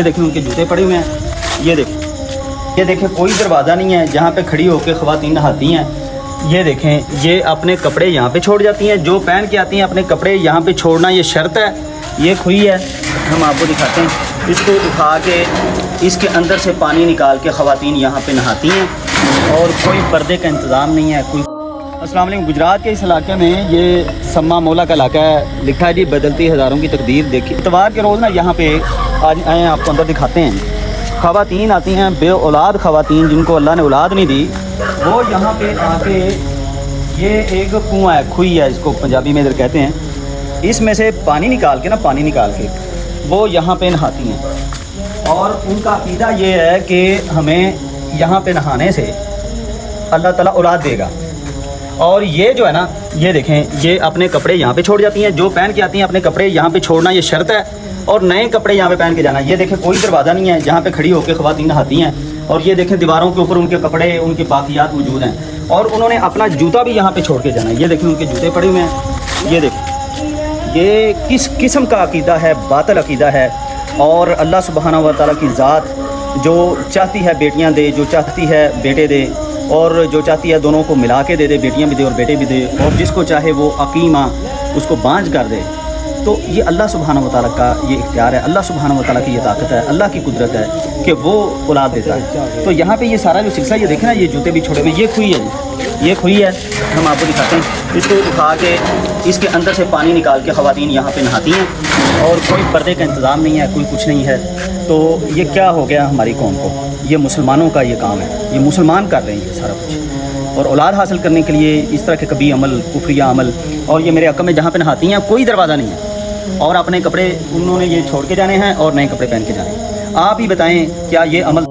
یہ دیکھیں ان کے جوتے پڑے ہوئے ہیں، یہ دیکھیں کوئی دروازہ نہیں ہے جہاں پہ کھڑی ہو کے خواتین نہاتی ہیں۔ یہ دیکھیں یہ اپنے کپڑے یہاں پہ چھوڑ جاتی ہیں، جو پہن کے آتی ہیں اپنے کپڑے یہاں پہ چھوڑنا یہ شرط ہے۔ یہ کھوئی ہے، ہم آپ کو دکھاتے ہیں، اس کو اٹھا کے اس کے اندر سے پانی نکال کے خواتین یہاں پہ نہاتی ہیں اور کوئی پردے کا انتظام نہیں ہے کوئی۔ السلام علیکم۔ گجرات کے اس علاقے میں یہ سما مولا کا علاقہ ہے، لکھا ہے جی بدلتی ہزاروں کی تقدیر۔ دیکھیے اتوار کے روز نا یہاں پہ آج آئے آپ کو اندر دکھاتے ہیں، خواتین آتی ہیں، بے اولاد خواتین جن کو اللہ نے اولاد نہیں دی، وہ یہاں پہ آ کے یہ ایک کنواں ہے، کھوئی ہے، اس کو پنجابی میں ادھر کہتے ہیں، اس میں سے پانی نکال کے وہ یہاں پہ نہاتی ہیں۔ اور ان کا عقیدہ یہ ہے کہ ہمیں یہاں پہ نہانے سے اللہ تعالیٰ اولاد دے گا۔ اور یہ جو ہے نا، یہ دیکھیں یہ اپنے کپڑے یہاں پہ چھوڑ جاتی ہیں، جو پہن کے آتی ہیں اپنے کپڑے یہاں پہ چھوڑنا یہ شرط ہے، اور نئے کپڑے یہاں پہ پہن کے جانا۔ یہ دیکھیں کوئی دروازہ نہیں ہے جہاں پہ کھڑی ہو کے خواتین نہاتی ہیں، اور یہ دیکھیں دیواروں کے اوپر ان کے کپڑے، ان کے باقیات موجود ہیں، اور انہوں نے اپنا جوتا بھی یہاں پہ چھوڑ کے جانا ہے۔ یہ دیکھیں ان کے جوتے پڑے ہوئے ہیں، یہ دیکھیں یہ کس قسم کا عقیدہ ہے، باطل عقیدہ ہے۔ اور اللہ سبحانہ و تعالیٰ کی ذات جو چاہتی ہے بیٹیاں دے، جو چاہتی ہے بیٹے دے، اور جو چاہتی ہے دونوں کو ملا کے دے دے، بیٹیاں بھی دے اور بیٹے بھی دے، اور جس کو چاہے وہ عقیمہ اس کو بانجھ کر دے۔ تو یہ اللہ سبحانہ و تعالیٰ کا یہ اختیار ہے، اللہ سبحانہ و تعالیٰ کی یہ طاقت ہے، اللہ کی قدرت ہے کہ وہ اولاد دیتا ہے۔ تو یہاں پہ یہ سارا جو سلسلہ، یہ دیکھیں نا، یہ جوتے بھی چھوڑے ہوئے، یہ کھوئی ہے جی، یہ کھوئی ہے، ہم آپ کو دکھاتے ہیں، اس کو اٹھا کے اس کے اندر سے پانی نکال کے خواتین یہاں پہ نہاتی ہیں، اور کوئی پردے کا انتظام نہیں ہے، کوئی کچھ نہیں ہے۔ تو یہ کیا ہو گیا ہماری قوم کو؟ یہ مسلمانوں کا یہ کام ہے، یہ مسلمان کر رہے ہیں یہ سارا کچھ، اور اولاد حاصل کرنے کے لیے اس طرح کے کبھی عمل، کفریہ عمل۔ اور یہ میرے حق میں جہاں پہ نہاتی ہیں کوئی دروازہ نہیں ہے، اور اپنے کپڑے انہوں نے یہ چھوڑ کے جانے ہیں اور نئے کپڑے پہن کے جانے ہیں۔ آپ ہی بتائیں کیا یہ عمل